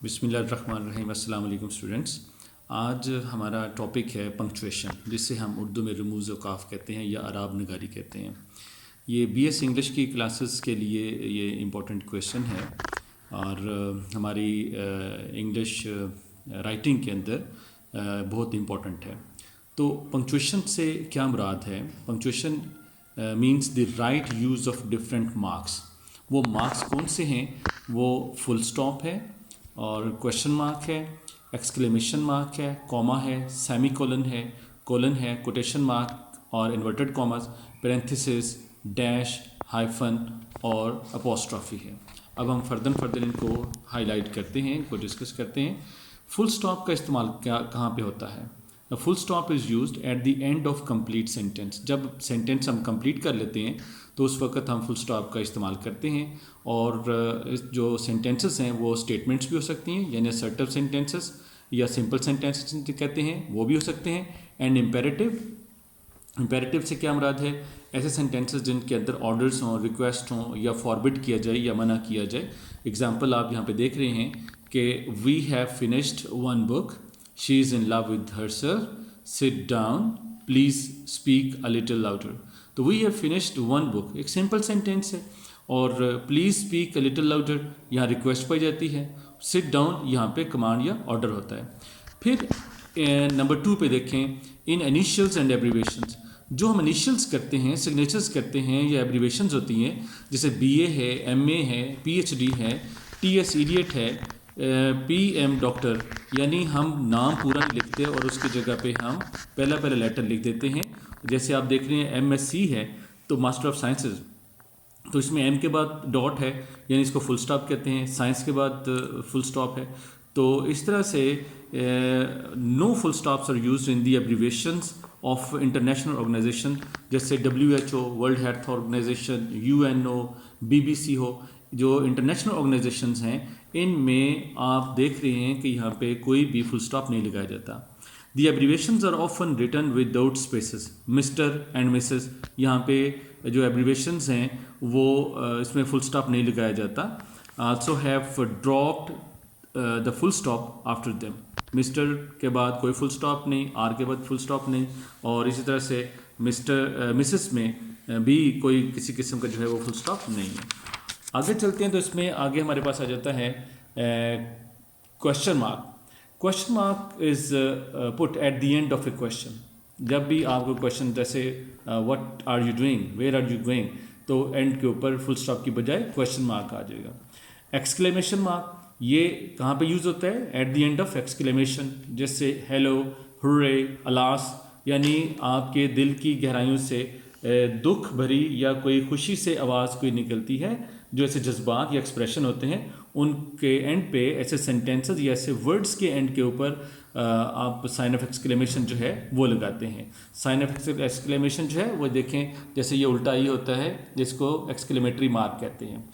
बिस्मिल्लाहिर्रहमानिर्रहीम। अस्सलाम वालेकुम स्टूडेंट्स। आज हमारा टॉपिक है पंक्चुएशन, जिसे हम उर्दू में रमूज़ वक़ाफ़ कहते हैं या अराब नगारी कहते हैं। ये बीएस इंग्लिश की क्लासेस के लिए ये इम्पोर्टेंट क्वेश्चन है और हमारी इंग्लिश राइटिंग के अंदर बहुत इम्पोर्टेंट है। तो पंक्चुएशन से क्या मुराद है? Punctuation means the right use of different marks. वो मार्क्स कौन से हैं? वो फुल स्टॉप है और क्वेश्चन मार्क है, एक्सक्लेमेशन मार्क है, कॉमा है, सेमी कोलन है, कोटेशन मार्क और inverted commas, parenthesis, dash, hyphen और अपोस्ट्रॉफी है। अब हम फर्दर इनको हाईलाइट करते हैं, इनको डिस्कस करते हैं। फुल स्टॉप का इस्तेमाल कहाँ पे होता है? Full stop is used eight the end of complete sentence. जब सेंटेंस हम कंप्लीट कर लेते हैं तो उस वक्त हम फुल स्टॉप का इस्तेमाल करते हैं। और जो सेंटेंसेस हैं वो स्टेटमेंट्स भी हो सकती हैं, यानी असर्टिव सेंटेंसेस या सिंपल सेंटेंसेस कहते हैं, वो भी हो सकते हैं। एंड इम्पेरेटिव से क्या मुराद है? ऐसे सेंटेंसेस जिनके अंदर ऑर्डर्स हों, रिक्वेस्ट हों या फॉरबिड किया जाए या मना किया जाए। एग्जाम्पल आप यहाँ पे देख रहे हैं कि we have finished one book, she is in love with her sir, sit down, please speak a little louder. तो we have finished one book एक सिंपल सेंटेंस है, और please speak a little louder यहाँ request पाई जाती है। Sit down यहाँ पे कमांड या ऑर्डर होता है। फिर नंबर 2 पे देखें, इन इनिशियल्स एंड एब्रीवेशंस। जो हम इनिशियल्स करते हैं, सिग्नेचर्स करते हैं या एब्रीवेशंस होती हैं, जैसे बीए है, एमए है, पीएचडी है, टीएस इडियट है, पीएम डॉक्टर, यानी हम नाम पूरा नहीं लिखते और उसकी जगह पे हम पहला लेटर लिख देते हैं। जैसे आप देख रहे हैं एमएससी है तो मास्टर ऑफ साइंसेज, तो इसमें एम के बाद डॉट है, यानी इसको फुल स्टॉप कहते हैं। साइंस के बाद फुल स्टॉप है। तो इस तरह से no full stops are used in the abbreviations of international organisation, जैसे WHO, world health organisation, UNO, BBC हो। जो इंटरनेशनल ऑर्गेनाइजेशंस हैं इनमें आप देख रहे हैं कि यहाँ पे कोई भी फुल स्टॉप नहीं लगाया जाता। The abbreviations are often written without spaces, mister and missus, यहाँ पे जो एब्रीवेशंस हैं वो इसमें फुल स्टॉप नहीं लगाया जाता। Also have dropped the full stop after them. Mister के बाद कोई फुल स्टॉप नहीं, आर के बाद फुल स्टॉप नहीं, और इसी तरह से मिस्टर मिसेस में भी कोई किसी किस्म का जो है वो फुल स्टॉप नहीं है। आगे चलते हैं तो इसमें आगे हमारे पास आ जाता है question mark. Question mark is put at the end of a question. जब भी आपको क्वेश्चन जैसे what are you doing, where are you going, तो एंड के ऊपर फुल स्टॉप की बजाय क्वेश्चन मार्क आ जाएगा। एक्सक्लेमेशन मार्क ये कहाँ पे यूज़ होता है? Eight the end of exclamation, जैसे हेलो, हुर्रे, अलास, यानी आपके दिल की गहराइयों से दुख भरी या कोई खुशी से आवाज़ कोई निकलती है, जो ऐसे जज्बात या एक्सप्रेशन होते हैं, उनके एंड पे ऐसे सेंटेंसेस या ऐसे वर्ड्स के एंड के ऊपर आप साइन ऑफ एक्सक्लेमेशन जो है वो लगाते हैं। साइन ऑफ एक्सक्लेमेशन जो है वो देखें, जैसे ये उल्टा ही होता है, जिसको एक्सक्लेमेटरी मार्क कहते हैं।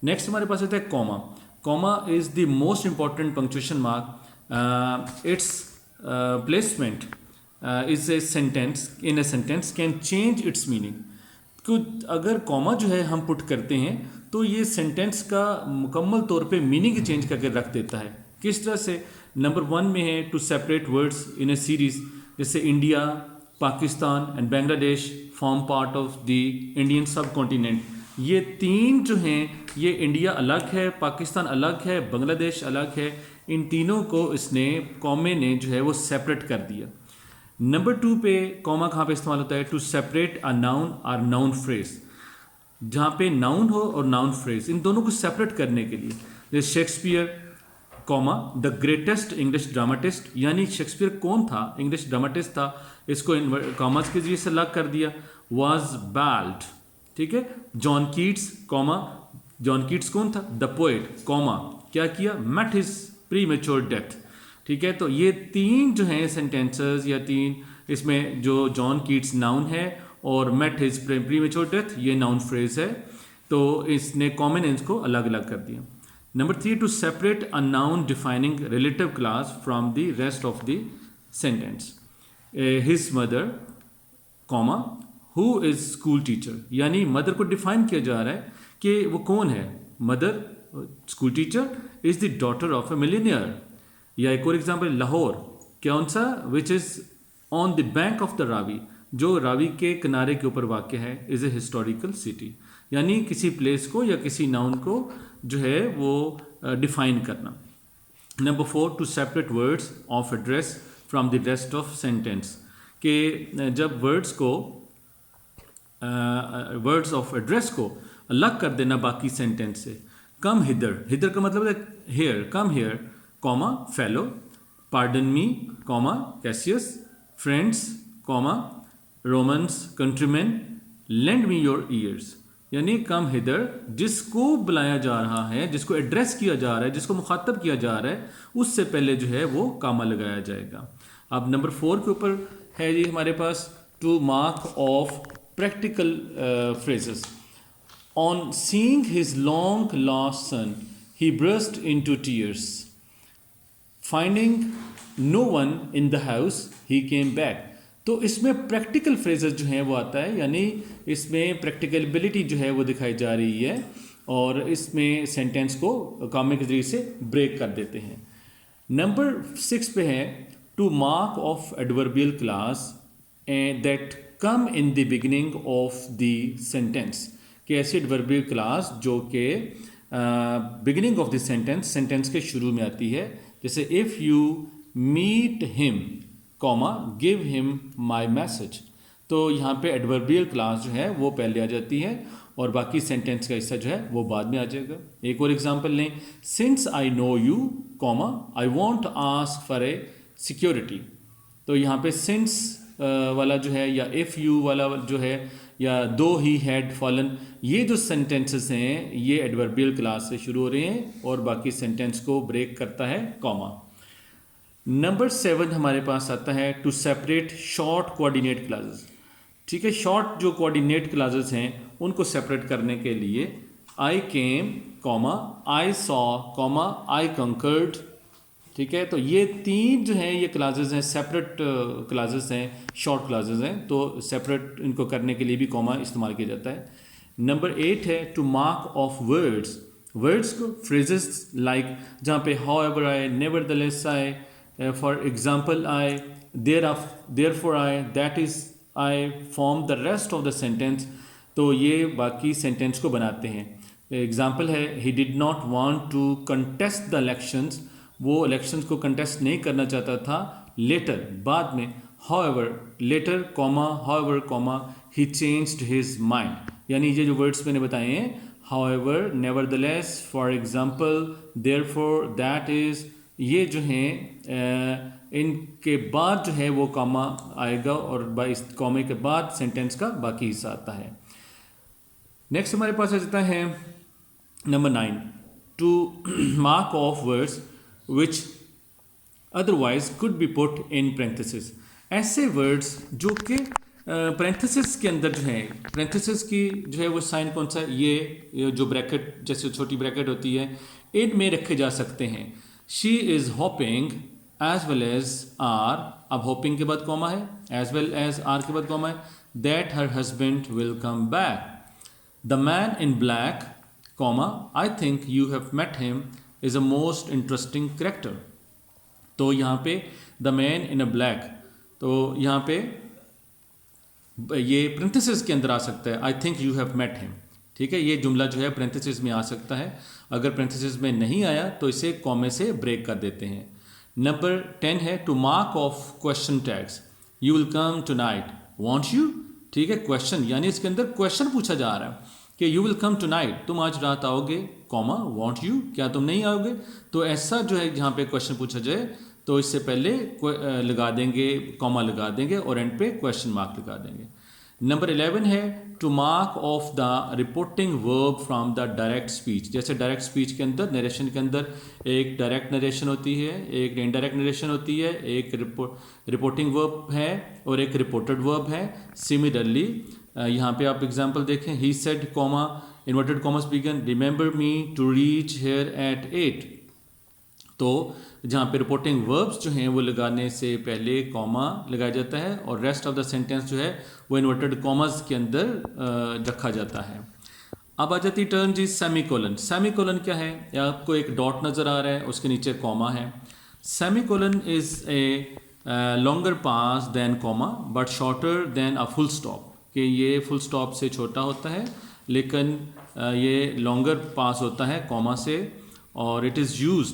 नेक्स्ट हमारे पास आता है comma. Comma is the most important punctuation mark. It's placement is a sentence in a sentence can change it's meaning. तो अगर कॉमा जो है हम पुट करते हैं तो ये सेंटेंस का मुकम्मल तौर पे मीनिंग चेंज करके रख देता है। किस तरह से? नंबर 1 में है to separate words in a series, जैसे India, Pakistan and Bangladesh form part of the Indian subcontinent. ये 3 जो हैं, ये इंडिया अलग है, पाकिस्तान अलग है, बांग्लादेश अलग है। इन तीनों को इसने कॉमे ने जो है वो सेपरेट कर दिया। नंबर 2 पे कॉमा कहाँ पे इस्तेमाल होता है? टू सेपरेट अ नाउन और नाउन फ्रेज, जहाँ पे नाउन हो और नाउन फ्रेज, इन दोनों को सेपरेट करने के लिए। जैसे Shakespeare comma the greatest English dramatist, यानी शेक्सपियर कौन था? इंग्लिश ड्रामाटिस्ट था, इसको कॉमास के जरिए से अलग कर दिया। वाज बैल्ड, ठीक है। John Keats comma, John Keats कौन था? द पोएट, कॉमा क्या किया? मेट हिज प्रीमेच्योर डेथ, ठीक है। तो ये 3 जो हैं सेंटेंसेस या 3, इसमें जो जॉन कीट्स नाउन है और मेट हिज प्रीमेच्योर डेथ ये नाउन फ्रेज है, तो इसने कॉमन को अलग अलग कर दिया। Number 3, to separate a noun defining relative clause from the rest of the sentence. His mother comma who is school teacher, यानी मदर को डिफाइन किया जा रहा है कि वो कौन है। Mother school teacher is the daughter of a millionaire. या एक और एग्जाम्पल लाहौर, कौन सा, which is on the bank of the Ravi, जो रावी के किनारे के ऊपर वाक़ है, इज़ ए हिस्टोरिकल सिटी। यानी किसी प्लेस को या किसी नाउन को जो है वो डिफाइन करना। Number 4, to separate words of address from the rest of sentence, कि जब वर्ड्स ऑफ एड्रेस को अलग कर देना बाकी सेंटेंस से। कम हिदर, हिदर का मतलब है here, come here, comma fellow, pardon me, comma Cassius, friends, comma Romans, countryman, lend me your ears. यानी कम हिदर, जिसको बुलाया जा रहा है, जिसको एड्रेस किया जा रहा है, जिसको मुखातब किया जा रहा है, उससे पहले जो है वो कामा लगाया जाएगा। अब नंबर 4 के ऊपर है जी हमारे पास to mark off practical phrases. On seeing his long lost son he burst into tears, finding no one in the house he came back. तो इसमें प्रैक्टिकल फ्रेजेस जो हैं वो आता है, यानी इसमें प्रैक्टिकलिबिलिटी जो है वो दिखाई जा रही है और इसमें सेंटेंस को कॉमे के जरिए से ब्रेक कर देते हैं। नंबर 6 पे है to mark off adverbial clause that come in the beginning of the sentence, कि ऐसी एडवर्बियल क्लास जो कि बिगिनिंग ऑफ द सेंटेंस के शुरू में आती है। जैसे if you meet him, comma give him my message. तो यहाँ पे एडवर्बियल क्लास जो है वो पहले आ जाती है और बाकी सेंटेंस का हिस्सा जो है वो बाद में आ जाएगा। एक और एग्जांपल लें, since I know you, comma I want ask for a security. तो यहाँ पे सिंस वाला जो है या इफ़ यू वाला जो है या दो ही हैड फॉलन, ये जो सेंटेंसेस हैं ये एडवर्बियल क्लास से शुरू हो रहे हैं और बाकी सेंटेंस को ब्रेक करता है कॉमा। नंबर 7 हमारे पास आता है to separate short coordinate clauses. ठीक है, शॉर्ट जो कोऑर्डिनेट क्लासेस हैं उनको सेपरेट करने के लिए I came, comma I saw, comma I conquered. ठीक है, तो ये 3 जो हैं ये क्लासेस हैं, सेपरेट क्लासेस हैं, शॉर्ट क्लासेस हैं, तो सेपरेट इनको करने के लिए भी कॉमा इस्तेमाल किया जाता है। नंबर 8 है to mark off words, words को फ्रेजेस लाइक जहाँ पे however I, nevertheless I, for example I, therefore I, that is I form the rest of the sentence. तो ये बाकी सेंटेंस को बनाते हैं। एग्जाम्पल है he did not want to contest the elections, वो इलेक्शंस को कंटेस्ट नहीं करना चाहता था। लेटर, बाद में, however, later, comma however, comma he changed his mind. यानी ये जो वर्ड्स मैंने बताए हैं, however, nevertheless, for example, therefore, that is, ये जो हैं इनके बाद जो है वो कॉमा आएगा और इस कॉमे के बाद सेंटेंस का बाकी हिस्सा आता है। नेक्स्ट हमारे पास आ जाता है number 9 to mark off words which otherwise could be put in parenthesis. ऐसे वर्ड्स जो कि पैरेंथेसिस के अंदर जो है, पैरेंथेसिस की जो है वो साइन कौन सा है, ये जो ब्रैकेट जैसे छोटी ब्रैकेट होती है इनमें रखे जा सकते हैं। She is hoping as well as are, अब होपिंग के बाद कॉमा है, एज वेल एज आर के बाद कॉमा है, that her husband will come back. The man in black, comma I think you have met him, is a most interesting character. तो यहाँ पे the man in a black, तो यहाँ पे ये पैरेंथेसिस के अंदर आ सकता है, I think you have met him. ठीक है, ये जुमला जो है पैरेंथेसिस में आ सकता है। अगर पैरेंथेसिस में नहीं आया तो इसे कॉमे से ब्रेक कर देते हैं। नंबर 10 है to mark off question tags, you will come tonight, won't you. ठीक है, क्वेश्चन यानी इसके अंदर क्वेश्चन पूछा जा रहा है कि यू विल कम टुनाइट, तुम आज रात आओगे, कॉमा वांट यू, क्या तुम नहीं आओगे। तो ऐसा जो है जहाँ पे क्वेश्चन पूछा जाए तो इससे पहले लगा देंगे, कॉमा लगा देंगे और एंड पे क्वेश्चन मार्क लगा देंगे। नंबर 11 है to mark off the reporting verb from the direct speech. जैसे डायरेक्ट स्पीच के अंदर, नरेशन के अंदर एक डायरेक्ट नरेशन होती है, एक इनडायरेक्ट नरेशन होती है, एक रिपोर्टिंग वर्ब है और एक रिपोर्टेड वर्ब है। सिमिलरली यहाँ पे आप एग्जांपल देखें, he said, comma inverted commas began, remember me to reach here at 8। तो जहाँ पे रिपोर्टिंग वर्ब्स जो हैं वो लगाने से पहले कॉमा लगाया जाता है और रेस्ट ऑफ द सेंटेंस जो है वो इन्वर्टेड कॉमर्स के अंदर रखा जाता है। अब आ जाती turn G semi colon. Semi colon क्या है? आपको एक डॉट नज़र आ रहा है, उसके नीचे कॉमा है। Semicolon is a longer pause than comma but shorter than a full stop, कि ये फुल स्टॉप से छोटा होता है लेकिन ये लॉन्गर पास होता है कॉमा से, और it is use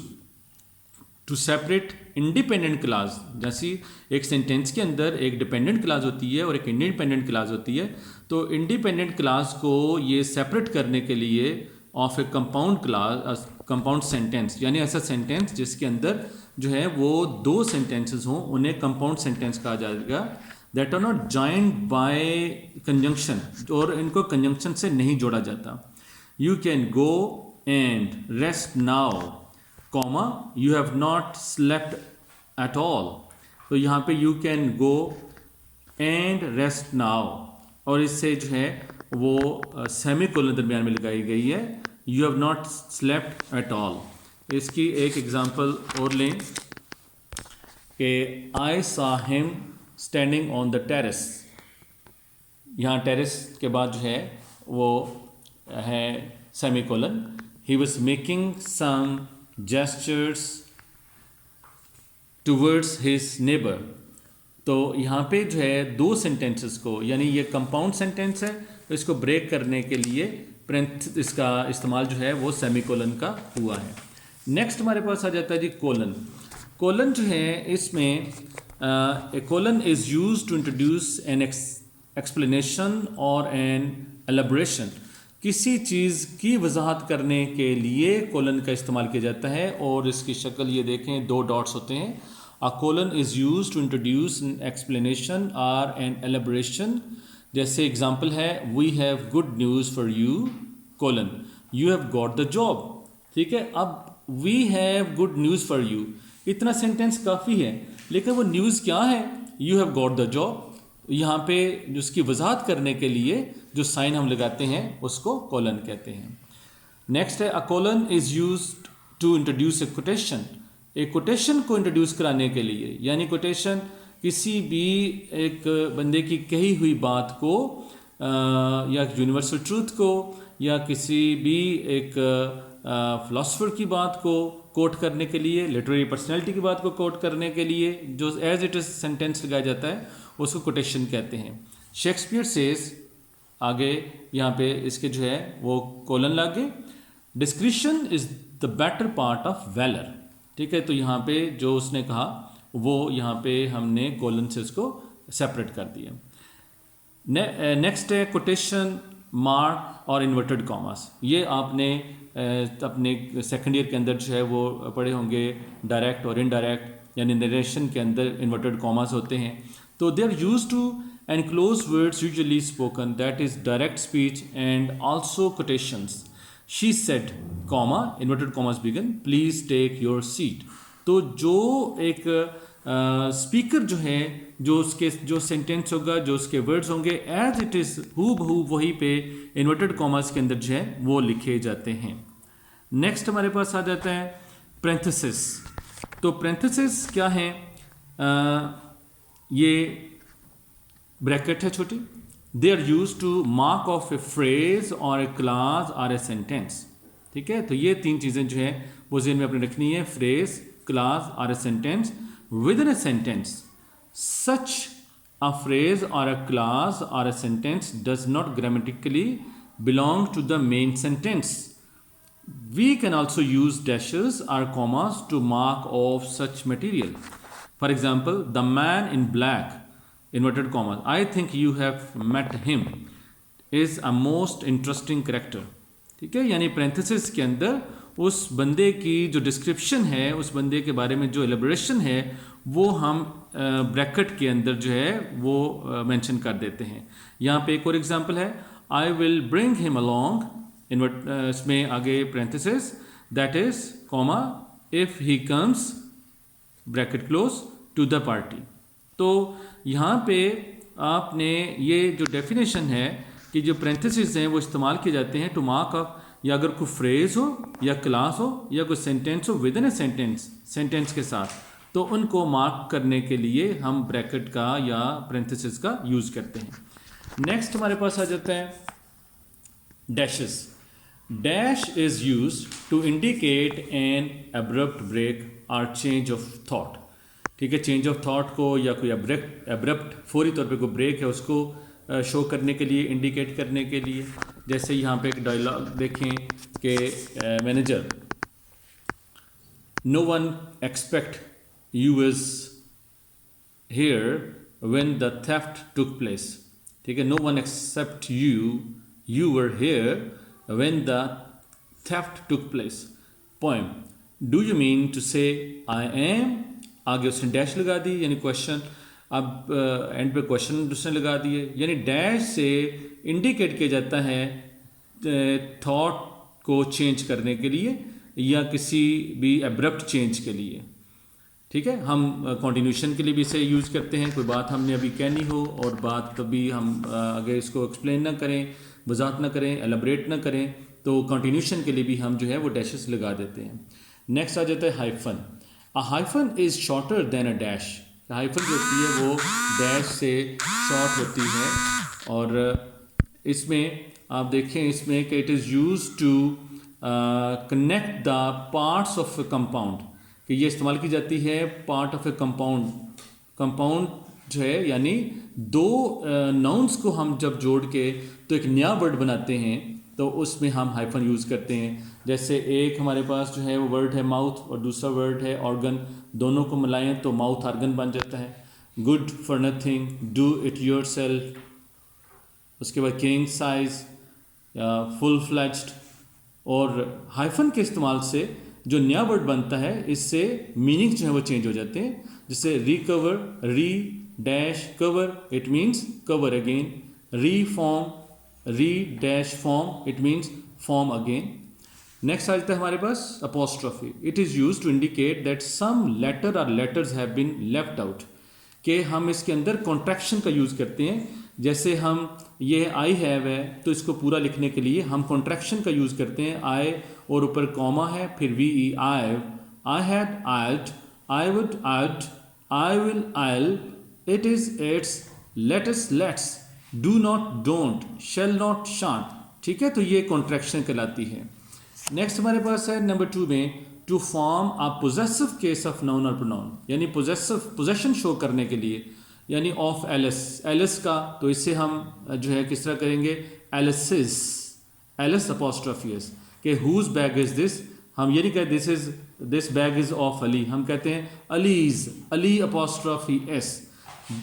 to separate independent clause. जैसी एक सेंटेंस के अंदर एक डिपेंडेंट क्लास होती है और एक इंडिपेंडेंट क्लास होती है, तो इंडिपेंडेंट क्लास को ये सेपरेट करने के लिए of a compound class, compound sentence, यानी ऐसा सेंटेंस जिसके अंदर जो है वो दो सेंटेंसेस हों, उन्हें कंपाउंड सेंटेंस कहा जाएगा। That are not joined by conjunction, और इनको कंजंक्शन से नहीं जोड़ा जाता। You can go and rest now comma you have not slept at all. तो यहाँ पे you can go and rest now, और इससे जो है वो सेमी कोलन दरमियान में लगाई गई है, you have not slept at all. इसकी एक एग्जांपल और लें कि I saw him standing on the terrace. यहाँ टेरेस के बाद जो है वो है semicolon. He was making some gestures towards his neighbour. तो यहाँ पे जो है दो सेंटेंसेस को, यानी ये कंपाउंड सेंटेंस है, तो इसको ब्रेक करने के लिए इसका इस्तेमाल जो है वो सेमी कोलन का हुआ है। नेक्स्ट हमारे पास आ जाता है जी कोलन। कोलन जो है इसमें colon is use to introduce an explanation और एन एलैबोरेशन। किसी चीज़ की वजाहत करने के लिए कोलन का इस्तेमाल किया जाता है, और इसकी शक्ल ये देखें, दो डॉट्स होते हैं। A colon is used to introduce an explanation or an elaboration। जैसे एग्जाम्पल है we have good news for you colon you have got the job। ठीक है, अब we have good news for you, इतना sentence काफ़ी है, लेकिन वो न्यूज़ क्या है? you have got the job। यहाँ पे उसकी वजाहत करने के लिए जो साइन हम लगाते हैं उसको कोलन कहते हैं। नेक्स्ट है, a colon is used to introduce a quotation। एक कोटेशन को इंट्रोड्यूस कराने के लिए, यानी कोटेशन किसी भी एक बंदे की कही हुई बात को या यूनिवर्सल ट्रूथ को या किसी भी एक फिलोसफर की बात को कोट करने के लिए, लिटरेरी पर्सनैलिटी की बात को कोट करने के लिए जो एज इट इज़ सेंटेंस लगाया जाता है उसको कोटेशन कहते हैं। शेक्सपियर सेज, आगे यहाँ पे इसके जो है वो कोलन लागे, discretion is the better part of valour. ठीक है, तो यहाँ पे जो उसने कहा वो यहाँ पे हमने कोलन से उसको सेपरेट कर दिया। नेक्स्ट है कोटेशन मार्क और इन्वर्टेड कॉमास। ये आपने अपने सेकंड ईयर के अंदर जो है वो पढ़े होंगे, डायरेक्ट और इनडायरेक्ट, यानी नरेशन के अंदर इन्वर्टेड कॉमास होते हैं। तो they are use to enclose words usually spoken, that is direct speech and also quotations. She said, comma, inverted commas begin, please take your seat। तो जो एक स्पीकर जो है, जो उसके जो सेंटेंस होगा, जो उसके वर्ड्स होंगे, एज इट इज़ हू बहू वही पे इन्वर्टेड कॉमास के अंदर जो है वो लिखे जाते हैं। नेक्स्ट हमारे पास आ जाता है पैरेंथेसिस। तो पैरेंथेसिस क्या है? ये ब्रैकेट है छोटी। They are used to mark off a phrase or a clause or a sentence। ठीक है, तो ये तीन चीज़ें जो है वो ज़हन में अपने रखनी है, phrase, clause और a sentence। Within a sentence, such a phrase or a clause or a sentence does not grammatically belong to the main sentence। We can also use dashes or commas to mark off such material। For example, the man in black, inverted commas, I think you have met him, is a most interesting character। ठीक है, यानी parenthesis के अंदर उस बंदे की जो description है, उस बंदे के बारे में जो एलिब्रेशन है, वो हम ब्रैकेट के अंदर जो है वो मेंशन कर देते हैं। यहाँ पे एक और एग्जांपल है, I will bring him along, इसमें आगे parenthesis, that is comma if he comes bracket close to the party. तो यहाँ पे आपने ये जो डेफिनेशन है कि जो पैरेंथेसिस हैं वो इस्तेमाल किए जाते हैं टू मार्क अप, या अगर कोई फ्रेज हो या क्लास हो या कोई सेंटेंस हो विद इन ए सेंटेंस के साथ, तो उनको मार्क करने के लिए हम ब्रैकेट का या पैरेंथेसिस का यूज़ करते हैं। नेक्स्ट हमारे पास आ जाता है Dashes. Dash is used to indicate an abrupt break or change of thought. ठीक है, चेंज ऑफ थॉट को या कोई एब्रप्ट फौरी तौर पे कोई ब्रेक है उसको शो करने के लिए, इंडिकेट करने के लिए. जैसे यहाँ पे एक डायलॉग देखें कि manager, no one expect you is here when the theft took place. ठीक है, no one except you were here when the theft took place. Poem. Do you mean to say I am? आगे उसने dash लगा दी यानी question. अब and पे question उसने लगा दिए, यानी डैश से इंडिकेट किया जाता है थॉट को चेंज करने के लिए या किसी भी एब्रप्ट चेंज के लिए. ठीक है, हम कॉन्टिन्यूशन के लिए भी इसे यूज़ करते हैं. कोई बात हमने अभी कहनी हो और बात कभी हम अगर इसको एक्सप्लेन ना करें, वजाहत ना करें, एलाबरेट ना करें, तो कॉन्टिन्यूशन के लिए भी हम जो है वो डैशेस लगा देते हैं. नेक्स्ट आ जाता है hyphen. A hyphen is shorter than a dash. Hyphen जो होती है वो डैश से शॉर्ट होती है. और इसमें आप देखें इसमें कि it is use to connect the parts of a compound, कि ये इस्तेमाल की जाती है part of a compound. Compound जो है यानी दो नाउन्स को हम जब जोड़ के तो एक नया वर्ड बनाते हैं, तो उसमें हम हाइफन यूज़ करते हैं. जैसे एक हमारे पास जो है वो वर्ड है माउथ और दूसरा वर्ड है ऑर्गन. दोनों को मिलाएं तो माउथ ऑर्गन बन जाता है. Good for nothing, do it your self. उसके बाद किंग साइज, फुल फ्लैज्ड. और हाइफन के इस्तेमाल से जो नया वर्ड बनता है इससे मीनिंग जो है वो चेंज हो जाते हैं. जैसे recover, re dash cover, it means cover again. Reform, re dash form, it means form again. Next आ जाता है हमारे पास apostrophe. It is use to indicate that some letter और letters have been left out. कि हम इसके अंदर कॉन्ट्रैक्शन का यूज़ करते हैं. जैसे हम ये आई हैव है तो इसको पूरा लिखने के लिए हम कॉन्ट्रैक्शन का यूज़ करते हैं. आई और ऊपर कॉमा है, फिर we E I, I had I'd, I would I'd, I will I'll, it is it's, let us let's, do not don't, shall not shan't. ठीक है, तो ये कॉन्ट्रैक्शन कहलाती है. नेक्स्ट हमारे पास है नंबर 2 में to form a possessive case of noun और प्रोनाउन, यानी पोजेशन शो करने के लिए. यानी ऑफ एलिस, एलिस का, तो इससे हम जो है किस तरह करेंगे, एलिसिस, एलिस अपोस्ट्रोफी एस. कि हुज बैग इज़ दिस, हम ये नहीं कहते this bag is of Ali, हम कहते हैं Ali's, Ali apostrophe S.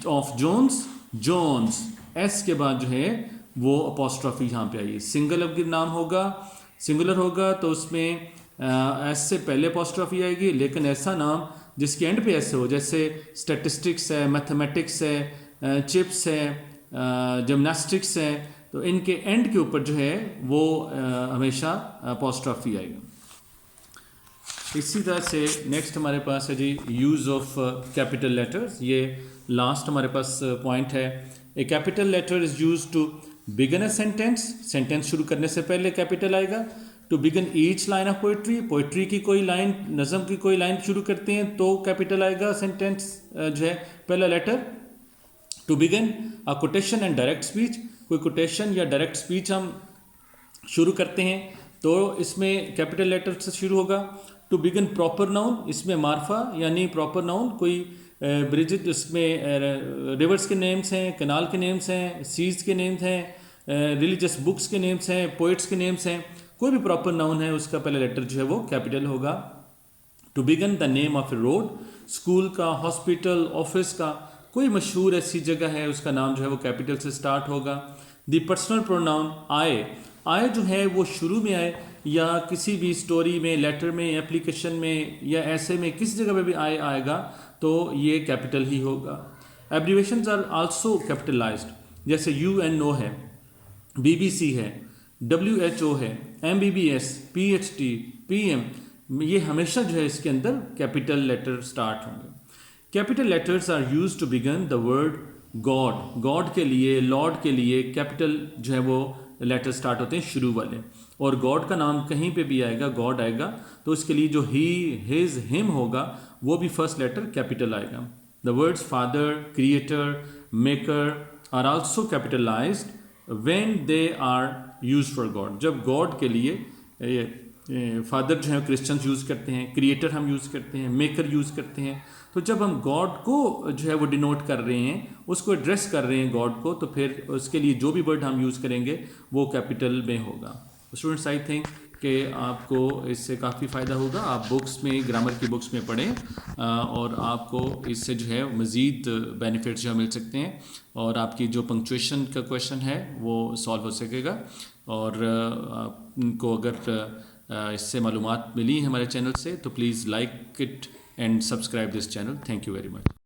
Of Jones, Jones, S के बाद जो है वो अपोस्ट्रोफी यहाँ पे आई. सिंगल नाम होगा, सिंगुलर होगा तो उसमें एस से पहले अपोस्ट्रोफी आएगी. लेकिन ऐसा नाम जिसके एंड पे ऐसे हो, जैसे स्टैटिस्टिक्स है, मैथमेटिक्स है, चिप्स है, जिमनास्टिक्स है, तो इनके एंड के ऊपर जो है वो हमेशा अपोस्ट्रोफी आएगा. इसी तरह से नेक्स्ट हमारे पास है जी यूज़ ऑफ कैपिटल लेटर्स. ये लास्ट हमारे पास पॉइंट है. A capital letter is use to begin a sentence, sentence शुरू करने से पहले कैपिटल आएगा. To begin each line of poetry, poetry की कोई लाइन, नज़म की कोई लाइन शुरू करते हैं तो कैपिटल आएगा सेंटेंस जो है पहला letter. To begin a quotation and direct speech, कोई कोटेशन या डायरेक्ट स्पीच हम शुरू करते हैं तो इसमें कैपिटल लेटर से शुरू होगा. टू बिगिन प्रॉपर नाउन, इसमें मार्फा यानी प्रॉपर नाउन, कोई ब्रिज, इसमें रिवर्स के नेम्स हैं, कनाल के नेम्स हैं, सीज के नेम्स हैं, रिलीजियस बुक्स के नेम्स हैं, पोइट्स के नेम्स हैं, कोई भी प्रॉपर नाउन है उसका पहला लेटर जो है वो कैपिटल होगा. To begin the name of a road, school का, हॉस्पिटल, ऑफिस का, कोई मशहूर ऐसी जगह है उसका नाम जो है वो कैपिटल से स्टार्ट होगा. द पर्सनल प्रोनाउन आई, आई जो है वो शुरू में आए या किसी भी स्टोरी में, लेटर में, एप्लीकेशन में या ऐसे में किसी जगह पे भी आई आएगा तो ये कैपिटल ही होगा. एब्रीवेशंस आर आल्सो कैपिटलाइज्ड, जैसे UNO है, BBC है, WHO है, MBBS, PhD, PM, ये हमेशा जो है इसके अंदर कैपिटल लेटर स्टार्ट होंगे. Capital letters are use to begin the word God, God के लिए, लॉर्ड के लिए कैपिटल जो है वो लेटर स्टार्ट होते हैं शुरू वाले. और गॉड का नाम कहीं पे भी आएगा, गॉड आएगा तो इसके लिए जो ही, हिज, हिम होगा वो भी फर्स्ट लेटर कैपिटल आएगा. The words father, creator, maker are also capitalised when they are use for God. जब गॉड के लिए फादर जो है क्रिश्चियंस यूज़ करते हैं, क्रिएटर हम यूज़ करते हैं, मेकर यूज़ करते हैं। तो जब हम गॉड को जो है वो डिनोट कर रहे हैं, उसको एड्रेस कर रहे हैं गॉड को, तो फिर उसके लिए जो भी वर्ड हम यूज़ करेंगे वो कैपिटल में होगा। स्टूडेंट्स, आई थिंक कि आपको इससे काफ़ी फ़ायदा होगा। आप बुक्स में, ग्रामर की बुक्स में पढ़ें और आपको इससे जो है मज़ीद बेनिफिट्स जो मिल सकते हैं और आपकी जो पंक्चुएशन का क्वेश्चन है वो सॉल्व हो सकेगा। और आपको अगर इससे मालूमात मिली हमारे चैनल से तो please like it and subscribe this channel. Thank you very much.